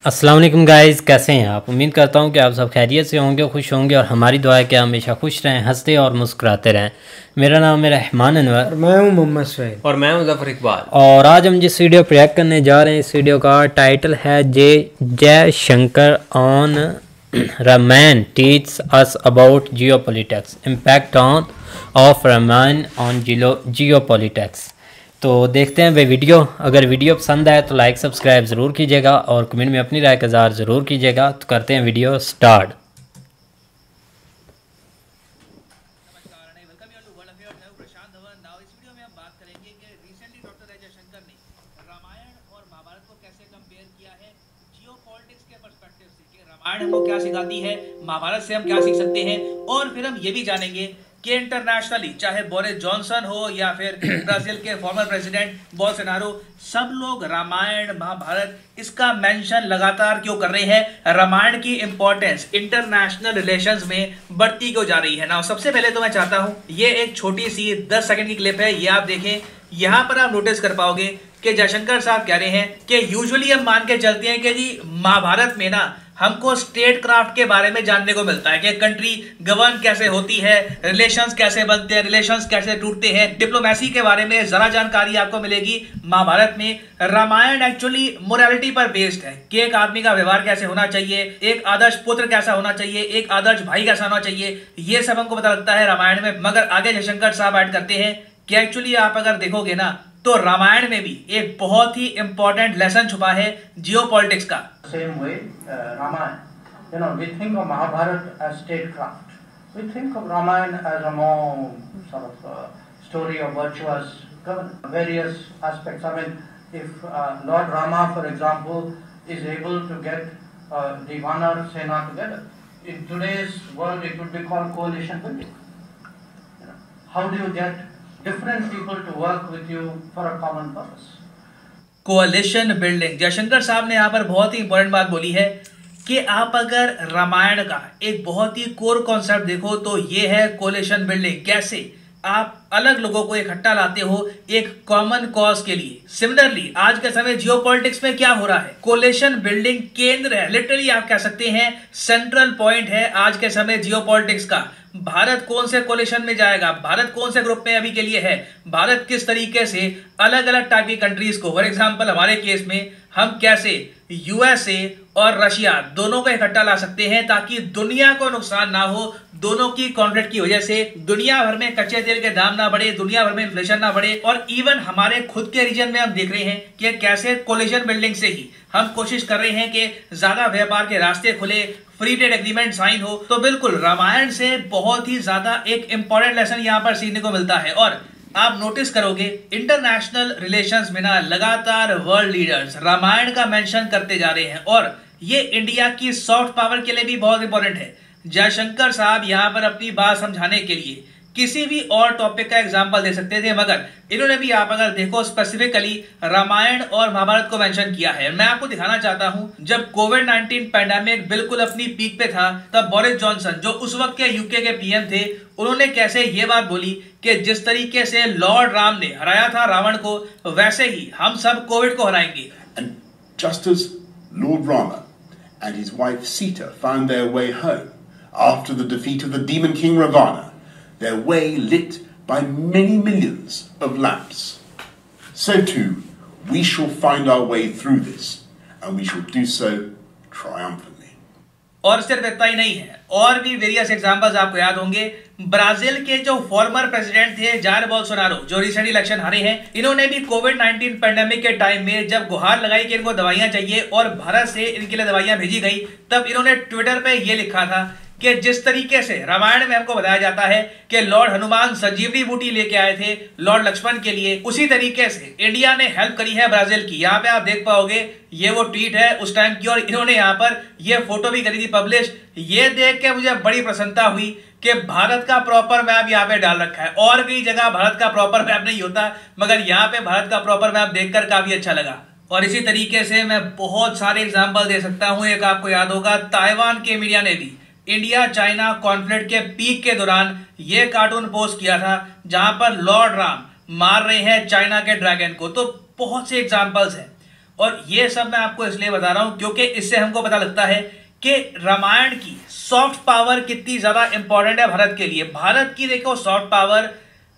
अस्सलाम वालेकुम गाइस, कैसे हैं आप। उम्मीद करता हूं कि आप सब खैरियत से होंगे, खुश होंगे और हमारी दुआ है कि हमेशा खुश रहें, हंसते और मुस्कुराते रहें। मेरा नाम है रहमान अनवर और मैं हूं मोहम्मद सुहैल और मैं हूं ज़फर इकबाल। और आज हम जिस वीडियो पर रिएक्ट करने जा रहे हैं, इस वीडियो का टाइटल है Jaishankar on Ramayana teach us about geopolitics, impact of Ramayana on geopolitics. तो देखते हैं भाई वीडियो। अगर वीडियो पसंद आए तो लाइक सब्सक्राइब ज़रूर कीजिएगा और कमेंट में अपनी राय का इज़हार ज़रूर कीजिएगा। तो करते हैं वीडियो स्टार्ट। रामायण हमको क्या सिखाती है, महाभारत से हम क्या सीख सकते हैं, और फिर हम ये भी जानेंगे कि इंटरनेशनली चाहे बोरिस जॉनसन हो या फिर ब्राजील के फॉर्मर प्रेसिडेंट बोल्सोनारो, सब लोग रामायण महाभारत इसका मेंशन लगातार क्यों कर रहे हैं। रामायण की इंपॉर्टेंस इंटरनेशनल रिलेशंस में बढ़ती क्यों जा रही है ना। सबसे पहले तो मैं चाहता हूं ये एक छोटी सी 10 सेकंड की क्लिप है, ये आप देखें। यहां पर आप नोटिस कर पाओगे कि जयशंकर साहब कह रहे हैं कि यूजुअली हम मान के चलते हैं कि जी महाभारत में ना हमको स्टेट क्राफ्ट के बारे में जानने को मिलता है कि कंट्री गवर्न कैसे होती है, रिलेशंस कैसे बनते हैं, रिलेशंस कैसे टूटते हैं, डिप्लोमेसी के बारे में जरा जानकारी आपको मिलेगी। महाभारत में रामायण एक्चुअली मोरालिटी पर बेस्ड है कि एक आदमी का व्यवहार कैसे होना चाहिए, एक आदर्श पुत्र कैसा होना चाहिए, एक आदर्श भाई कैसा होना चाहिए, ये सब हमको पता लगता है रामायण में। मगर आगे जयशंकर साहब ऐड करते हैं कि एक्चुअली आप अगर देखोगे ना तो रामायण में भी एक बहुत ही इंपॉर्टेंट लेसन छुपा है जियोपॉलिटिक्स का। Same way, Ramayana. We think of Mahabharata as statecraft. We think of Ramayana as a more sort of story of virtuous governance, various aspects. I mean, if Lord Rama, for example, is able to get the Vanar Sena together, in today's world it would be called coalition building. How do you get different people to work with you for a common purpose? कोalition building. Jaishankar साहब ने यहाँ पर बहुत ही important बात बोली है कि आप अगर रामायण का एक बहुत ही कोर कॉन्सेप्ट देखो तो ये है कोलिशन बिल्डिंग। कैसे आप अलग लोगों को इकट्ठा लाते हो एक कॉमन कॉज के लिए। सिमिलरली आज के समय जियोपॉलिटिक्स में क्या हो रहा है, कोलिशन बिल्डिंग केंद्र है, लिटरली आप कह सकते हैं सेंट्रल पॉइंट है आज के समय जियोपॉलिटिक्स का। भारत कौन से कोलिशन में जाएगा, भारत कौन से ग्रुप में अभी के लिए है, भारत किस तरीके से अलग अलग टाइप की कंट्रीज को, फॉर एग्जांपल हमारे केस में हम कैसे यूएसए और रशिया दोनों को इकट्ठा ला सकते हैं ताकि दुनिया को नुकसान ना हो। दोनों की कॉन्फ्लिक्ट की वजह से दुनिया भर में कच्चे तेल के दाम ना बढ़े, दुनिया भर में इन्फ्लेशन ना बढ़े। और इवन हमारे खुद के रीजन में हम देख रहे हैं कि कैसे कोलिशन बिल्डिंग से ही हम कोशिश कर रहे हैं कि ज्यादा व्यापार के रास्ते खुले, फ्री ट्रेड एग्रीमेंट साइन हो। तो बिल्कुल रामायण से बहुत ही ज्यादा एक इंपॉर्टेंट लेसन यहाँ पर सीखने को मिलता है। और आप नोटिस करोगे इंटरनेशनल रिलेशंस में ना लगातार वर्ल्ड लीडर्स रामायण का मेंशन करते जा रहे हैं और ये इंडिया की सॉफ्ट पावर के लिए भी बहुत इंपॉर्टेंट है। जयशंकर साहब यहाँ पर अपनी बात समझाने के लिए किसी भी और टॉपिक का एग्जाम्पल दे सकते थे, मगर इन्होंने भी आप अगर देखो स्पेसिफिकली रामायण और महाभारत को मेंशन किया है। मैं आपको दिखाना चाहता हूं जब कोविड-19 पैंडेमिक बिल्कुल अपनी पीक पे था तब बोरिस जॉनसन जो उस वक्त के यूके के पीएम थे, उन्होंने कैसे ये बात बोली कि जिस तरीके से लॉर्ड राम ने हराया था रावण को, वैसे ही हम सब कोविड को हराएंगे। Just as Lord Rama and his wife Sita found their way home after the defeat of the demon king Ravana, their way lit by many millions of lamps, so too we shall find our way through this, and we shall do so triumphantly. और सिर्फ इतना ही नहीं है, और भी various examples आपको याद होंगे। ब्राजील के जो फॉर्मर प्रेसिडेंट थे जायर बोल्सोनारो, जो रिसेंट इलेक्शन हारे हैं, इन्होंने भी कोविड-19 पैंडेमिक के टाइम में जब गुहार लगाई कि इनको दवाइयां चाहिए और भारत से इनके लिए दवाइयां भेजी गई, तब इन्होंने ट्विटर पे ये लिखा था कि जिस तरीके से रामायण में हमको बताया जाता है कि लॉर्ड हनुमान संजीवनी बूटी लेके आए थे लॉर्ड लक्ष्मण के लिए, उसी तरीके से इंडिया ने हेल्प करी है ब्राजील की। यहाँ पे आप देख पाओगे ये वो ट्वीट है उस टाइम की और इन्होंने यहाँ पर ये फोटो भी करी थी पब्लिश। ये देख के मुझे बड़ी प्रसन्नता हुई कि भारत का प्रॉपर मैप यहाँ पे डाल रखा है। और कई जगह भारत का प्रॉपर मैप नहीं होता, मगर यहाँ पे भारत का प्रॉपर मैप देखकर काफी अच्छा लगा। और इसी तरीके से मैं बहुत सारे एग्जाम्पल दे सकता हूँ। एक आपको याद होगा ताइवान के मीडिया ने भी इंडिया चाइना कॉन्फ्लिक्ट के पीक के दौरान ये कार्टून पोस्ट किया था, जहां पर लॉर्ड राम मार रहे हैं चाइना के ड्रैगन को। तो बहुत से एग्जांपल्स हैं, और ये सब मैं आपको इसलिए बता रहा हूं क्योंकि इससे हमको पता लगता है कि रामायण की सॉफ्ट पावर कितनी ज्यादा इंपॉर्टेंट है भारत के लिए। भारत की देखो सॉफ्ट पावर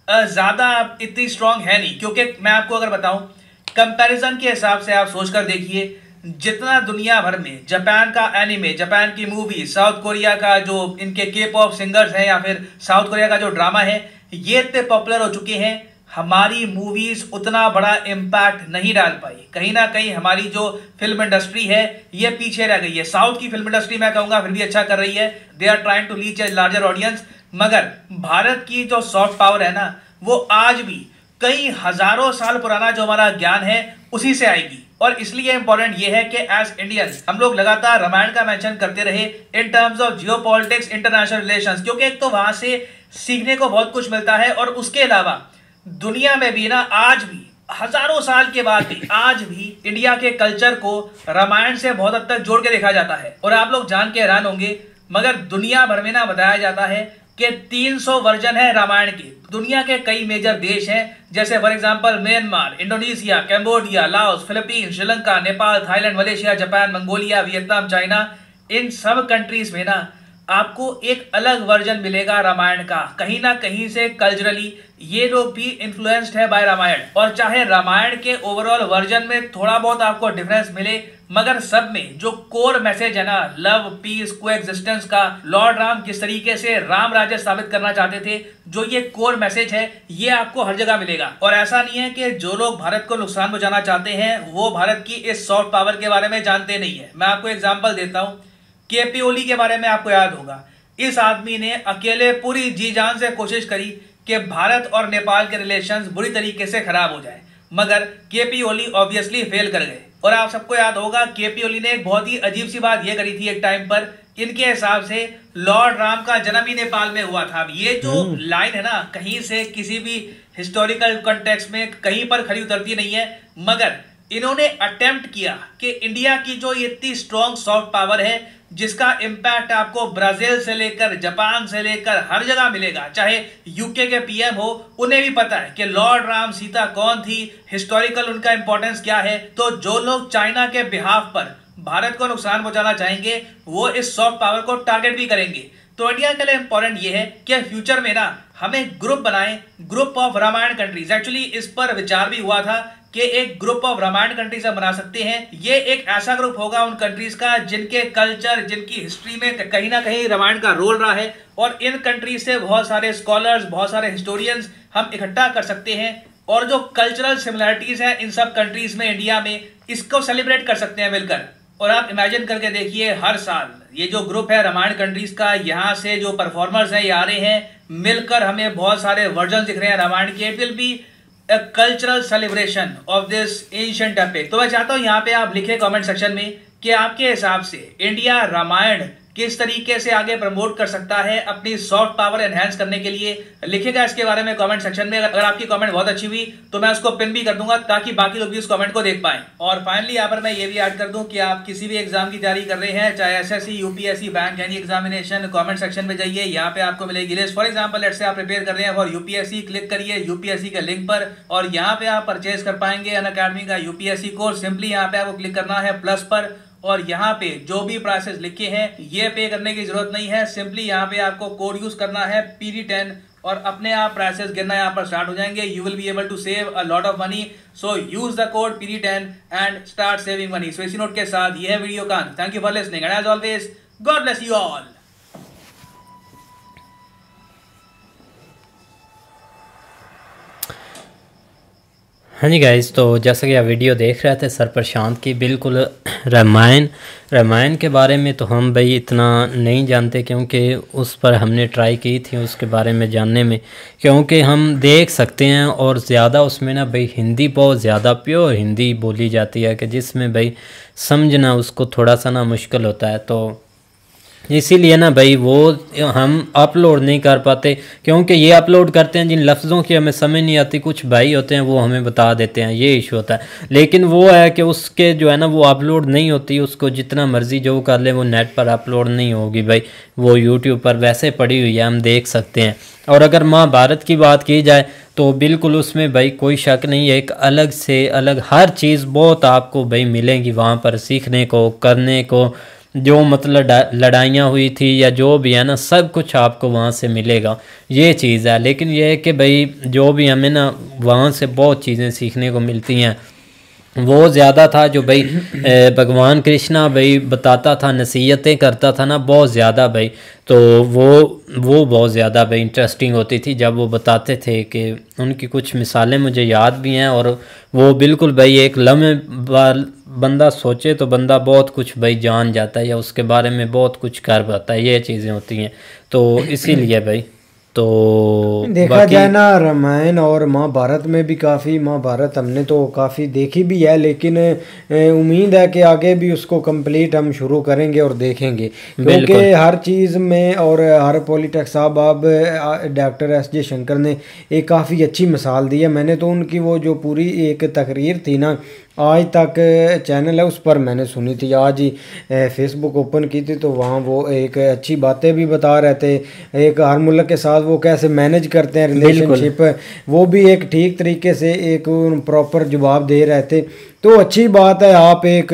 ज्यादा इतनी स्ट्रांग है नहीं, क्योंकि मैं आपको अगर बताऊं कंपैरिजन के हिसाब से आप सोचकर देखिए, जितना दुनिया भर में जापान का एनिमे, जापान की मूवी, साउथ कोरिया का जो इनके के पॉप सिंगर्स हैं या फिर साउथ कोरिया का जो ड्रामा है, ये इतने पॉपुलर हो चुके हैं, हमारी मूवीज उतना बड़ा इम्पैक्ट नहीं डाल पाई। कहीं ना कहीं हमारी जो फिल्म इंडस्ट्री है ये पीछे रह गई है। साउथ की फिल्म इंडस्ट्री मैं कहूंगा फिर भी अच्छा कर रही है, they are trying to reach a larger audience, मगर भारत की जो सॉफ्ट पावर है ना, वो आज भी कई हजारों साल पुराना जो हमारा ज्ञान है उसी से आएगी। और इसलिए इंपॉर्टेंट ये है कि एज इंडियंस हम लोग लगातार रामायण का मेंशन करते रहे in terms of geopolitics, international relations, क्योंकि एक तो वहां से सीखने को बहुत कुछ मिलता है, और उसके अलावा दुनिया में भी ना आज भी हजारों साल के बाद भी आज भी इंडिया के कल्चर को रामायण से बहुत हद तक जोड़ के देखा जाता है। और आप लोग जान के हैरान होंगे, मगर दुनिया भर में ना बताया जाता है कि 300 वर्जन है रामायण के। दुनिया के कई मेजर देश हैं, जैसे for example Myanmar, Indonesia, Cambodia, Laos, Philippine, Sri Lanka, Nepal, Thailand, Malaysia, Japan, Mongolia, Vietnam, China, इन सब कंट्रीज में ना आपको एक अलग वर्जन मिलेगा रामायण का। कहीं ना कहीं से कल्चरली ये लोग भी इन्फ्लुएंस्ड है बाय रामायण, और चाहे रामायण के ओवरऑल वर्जन में थोड़ा बहुत आपको डिफरेंस मिले, मगर सब में जो कोर मैसेज है ना, लव, पीस, कोएग्जिस्टेंस का, लॉर्ड राम किस तरीके से राम राज्य स्थापित करना चाहते थे, जो ये कोर मैसेज है ये आपको हर जगह मिलेगा। और ऐसा नहीं है कि जो लोग भारत को नुकसान पहुंचाना चाहते हैं वो भारत की इस सॉफ्ट पावर के बारे में जानते नहीं है। मैं आपको एग्जाम्पल देता हूं, केपी ओली के बारे में आपको याद होगा, इस आदमी ने अकेले पूरी जी जान से कोशिश करी कि भारत और नेपाल के रिलेशंस बुरी तरीके से खराब हो जाए, मगर केपी ओली ऑब्वियसली फेल कर गए। और आप सबको याद होगा केपी ओली ने एक बहुत ही अजीब सी बात यह करी थी एक टाइम पर, इनके हिसाब से लॉर्ड राम का जन्म ही नेपाल में हुआ था। ये जो लाइन है ना, कहीं से किसी भी हिस्टोरिकल कॉन्टेक्स्ट में कहीं पर खड़ी उतरती नहीं है, मगर इन्होंने अटेम्प्ट किया कि इंडिया की जो इतनी स्ट्रॉन्ग सॉफ्ट पावर है, जिसका इंपैक्ट आपको ब्राजील से लेकर जापान से लेकर हर जगह मिलेगा, चाहे यूके के पीएम हो, उन्हें भी पता है कि लॉर्ड राम सीता कौन थी, हिस्टोरिकल उनका इंपॉर्टेंस क्या है। तो जो लोग चाइना के बिहाफ पर भारत को नुकसान पहुंचाना चाहेंगे वो इस सॉफ्ट पावर को टारगेट भी करेंगे। तो इंडिया के लिए इंपॉर्टेंट ये है कि फ्यूचर में ना हमें ग्रुप बनाएं, group of Ramayana countries. Actually इस पर विचार भी हुआ था कि एक ग्रुप ऑफ रामायण कंट्रीज हम बना सकते हैं। ये एक ऐसा ग्रुप होगा उन कंट्रीज का जिनके कल्चर, जिनकी हिस्ट्री में कहीं ना कहीं रामायण का रोल रहा है, और इन कंट्रीज से बहुत सारे स्कॉलर्स, बहुत सारे हिस्टोरियंस हम इकट्ठा कर सकते हैं, और जो कल्चरल सिमिलरिटीज हैं इन सब कंट्रीज में, इंडिया में, इसको सेलिब्रेट कर सकते हैं मिलकर। और आप इमेजिन करके देखिए, हर साल ये जो ग्रुप है रामायण कंट्रीज का, यहाँ से जो परफॉर्मर्स हैं ये आ रहे हैं, मिलकर हमें बहुत सारे वर्जन दिख रहे हैं रामायण के। It will be a cultural celebration of this ancient epic। तो मैं चाहता हूं यहाँ पे आप लिखे कमेंट सेक्शन में कि आपके हिसाब से इंडिया रामायण किस तरीके से आगे प्रमोट कर सकता है अपनी सॉफ्ट पावर एनहांस करने के लिए। लिखेगा इसके बारे में कमेंट सेक्शन में। अगर आपकी कमेंट बहुत अच्छी हुई तो मैं उसको पिन भी कर दूंगा ताकि बाकी लोग भी उस कमेंट को देख पाएं। और फाइनली यहाँ पर मैं ये भी ऐड कर दूं कि आप किसी भी एग्जाम की तैयारी कर रहे हैं, चाहे SSC, UPSC, bank, any examination, comment section में जाइए, यहाँ पे आपको मिलेगी list. For example let's say आप प्रिपेयर कर रहे हैं फॉर यूपीएससी, क्लिक करिए यूपीएससी के लिंक पर और यहाँ पे आप परचेज कर पाएंगे अनअकैडमी का यूपीएससी कोर्स। सिंपली यहाँ पे आपको क्लिक करना है प्लस पर और यहाँ पे जो भी प्राइसेस लिखे हैं ये पे करने की जरूरत नहीं है। सिंपली यहाँ पे आपको कोड यूज करना है PD10 और अपने आप प्राइसेस गिरना यहाँ पर स्टार्ट हो जाएंगे। You will be able to save a lot of money, so use the code PD10 and start saving money. So इसी नोट के साथ ये है वीडियो का अंत। Thank you for listening and as always God bless you all. हाँ जी guys, तो जैसा कि आप वीडियो देख रहे थे सर प्रशांत की, बिल्कुल रामायण के बारे में तो हम भाई इतना नहीं जानते क्योंकि उस पर हमने ट्राई की थी उसके बारे में जानने में, क्योंकि हम देख सकते हैं और ज़्यादा उसमें ना भाई हिंदी बहुत ज़्यादा प्योर हिंदी बोली जाती है कि जिसमें भाई समझना उसको थोड़ा सा ना मुश्किल होता है। तो इसीलिए ना भाई वो हम अपलोड नहीं कर पाते, क्योंकि ये अपलोड करते हैं जिन लफ्ज़ों की हमें समझ नहीं आती, कुछ भाई होते हैं वो हमें बता देते हैं, ये इशू होता है। लेकिन वो है कि उसके जो है ना वो अपलोड नहीं होती, उसको जितना मर्ज़ी जो कर ले वो नेट पर अपलोड नहीं होगी भाई, वो यूट्यूब पर वैसे पड़ी हुई है, हम देख सकते हैं। और अगर महाभारत की बात की जाए तो बिल्कुल उसमें भाई कोई शक नहीं है, एक अलग से अलग हर चीज़ बहुत आपको भाई मिलेंगी वहाँ पर सीखने को, करने को, जो मतलब लड़ाइयाँ हुई थी या जो भी है ना सब कुछ आपको वहाँ से मिलेगा, ये चीज़ है। लेकिन ये है कि भाई जो भी हमें ना वहाँ से बहुत चीज़ें सीखने को मिलती हैं, वो ज़्यादा था जो भाई भगवान कृष्णा भाई बताता था, नसीहतें करता था ना बहुत ज़्यादा भाई, तो वो बहुत ज़्यादा भाई इंटरेस्टिंग होती थी जब वो बताते थे कि उनकी कुछ मिसालें मुझे याद भी हैं। और वो बिल्कुल भाई एक लम्हे बंदा सोचे तो बंदा बहुत कुछ भाई जान जाता है या उसके बारे में बहुत कुछ कर पाता है, ये चीज़ें होती हैं। तो इसीलिए भाई तो देखा जाए ना रामायण और महाभारत में भी काफ़ी, महाभारत हमने तो काफ़ी देखी भी है, लेकिन उम्मीद है कि आगे भी उसको कंप्लीट हम शुरू करेंगे और देखेंगे, क्योंकि हर चीज़ में और हर पॉलिटिक्स साहब अब डॉक्टर एस शंकर ने एक काफ़ी अच्छी मिसाल दी है। मैंने तो उनकी वो जो पूरी एक तकरीर थी ना आज तक चैनल है उस पर मैंने सुनी थी, आज ही फेसबुक ओपन की थी तो वहाँ वो एक अच्छी बातें भी बता रहे थे, एक हर मुल्क के साथ वो कैसे मैनेज करते हैं रिलेशनशिप, वो भी एक ठीक तरीके से एक प्रॉपर जवाब दे रहे थे। तो अच्छी बात है, आप एक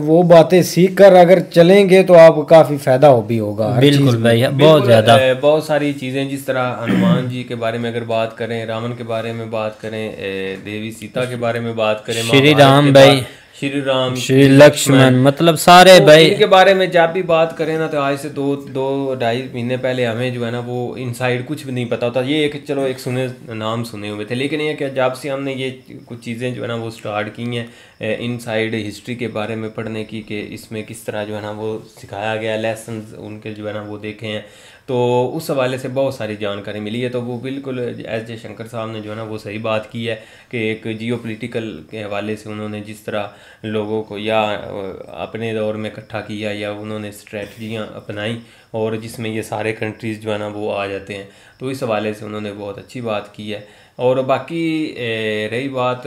वो बातें सीख कर अगर चलेंगे तो आपको काफ़ी फ़ायदा भी होगा। बिल्कुल भाई बहुत ज़्यादा, बहुत सारी चीज़ें, जिस तरह हनुमान जी के बारे में अगर बात करें, रावण के बारे में बात करें, देवी सीता के बारे में बात करें, श्री राम भाई, श्री राम, श्री लक्ष्मण, मतलब सारे भाई इनके बारे में जब भी बात करें ना तो आज से दो ढाई महीने पहले हमें जो है ना वो इनसाइड कुछ भी नहीं पता होता। ये एक चलो एक नाम सुने हुए थे, लेकिन ये क्या जब से हमने ये कुछ चीज़ें जो है ना वो स्टार्ट की हैं इनसाइड हिस्ट्री के बारे में पढ़ने की, कि इसमें किस तरह जो है ना वो सिखाया गया, लेसन उनके जो है ना वो देखे हैं, तो उस हवाले से बहुत सारी जानकारी मिली है। तो वो बिल्कुल एस शंकर साहब ने जो है ना वो सही बात की है कि एक जियोपॉलिटिकल के हवाले से उन्होंने जिस तरह लोगों को या अपने दौर में इकट्ठा किया या उन्होंने स्ट्रेटजियाँ अपनाई और जिसमें ये सारे कंट्रीज़ जो है ना वो आ जाते हैं, तो इस हवाले से उन्होंने बहुत अच्छी बात की है। और बाकी रही बात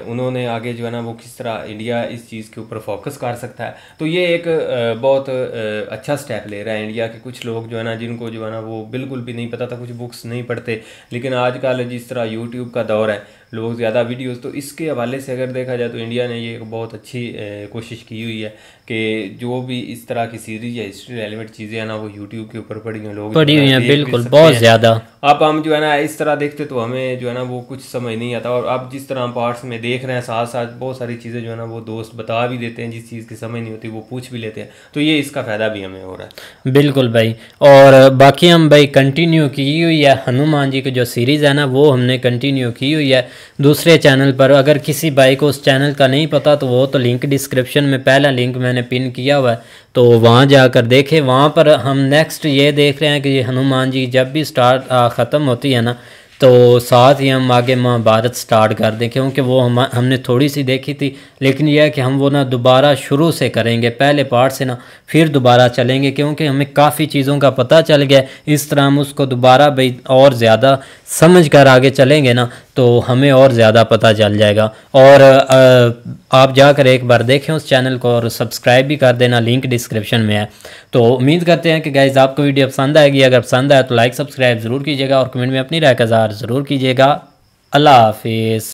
उन्होंने आगे जो है ना वो किस तरह इंडिया इस चीज़ के ऊपर फोकस कर सकता है, तो ये एक बहुत अच्छा स्टेप ले रहा है इंडिया के। कुछ लोग जो है ना जिनको जो है ना वो बिल्कुल भी नहीं पता था, कुछ बुक्स नहीं पढ़ते, लेकिन आजकल जिस तरह यूट्यूब का दौर है, लोग ज़्यादा वीडियोस, तो इसके हवाले से अगर देखा जाए तो इंडिया ने ये एक बहुत अच्छी कोशिश की हुई है कि जो भी इस तरह की सीरीज या हिस्ट्री रेलेवेंट चीज़ें हैं ना वो यूट्यूब के ऊपर पड़ी हुई, लोग पड़ी हुई हैं बिल्कुल बहुत ज़्यादा। अब हम जो है ना इस तरह देखते तो हमें जो है ना वो कुछ समझ नहीं आता, और अब जिस तरह हम पार्ट्स में देख रहे हैं साथ साथ बहुत सारी चीज़ें जो है ना वो दोस्त बता भी देते हैं, जिस चीज़ की समझ नहीं होती वो पूछ भी लेते हैं, तो ये इसका फ़ायदा भी हमें हो रहा है। बिल्कुल भाई, और बाकी हम भाई कंटिन्यू की हुई है हनुमान जी की जो सीरीज़ है ना वो हमने कंटिन्यू की हुई है दूसरे चैनल पर। अगर किसी भाई को उस चैनल का नहीं पता तो वो तो लिंक डिस्क्रिप्शन में, पहला लिंक मैंने पिन किया हुआ है, तो वहाँ जाकर देखें। वहाँ पर हम नेक्स्ट ये देख रहे हैं कि ये हनुमान जी जब भी ख़त्म होती है ना तो साथ ही हम आगे महाभारत स्टार्ट कर दें, क्योंकि वो हमने थोड़ी सी देखी थी, लेकिन यह है कि हम वो ना दोबारा शुरू से करेंगे, पहले पार्ट से ना फिर दोबारा चलेंगे, क्योंकि हमें काफ़ी चीज़ों का पता चल गया। इस तरह हम उसको दोबारा भाई और ज़्यादा समझ कर आगे चलेंगे ना तो हमें और ज़्यादा पता चल जाएगा। और आप जाकर एक बार देखें उस चैनल को और सब्सक्राइब भी कर देना, लिंक डिस्क्रिप्शन में है। तो उम्मीद करते हैं कि गाइज़ आपको वीडियो पसंद आएगी, अगर पसंद आए तो लाइक सब्सक्राइब ज़रूर कीजिएगा और कमेंट में अपनी राय का इज़हार ज़रूर कीजिएगा। अल्लाह हाफिज़।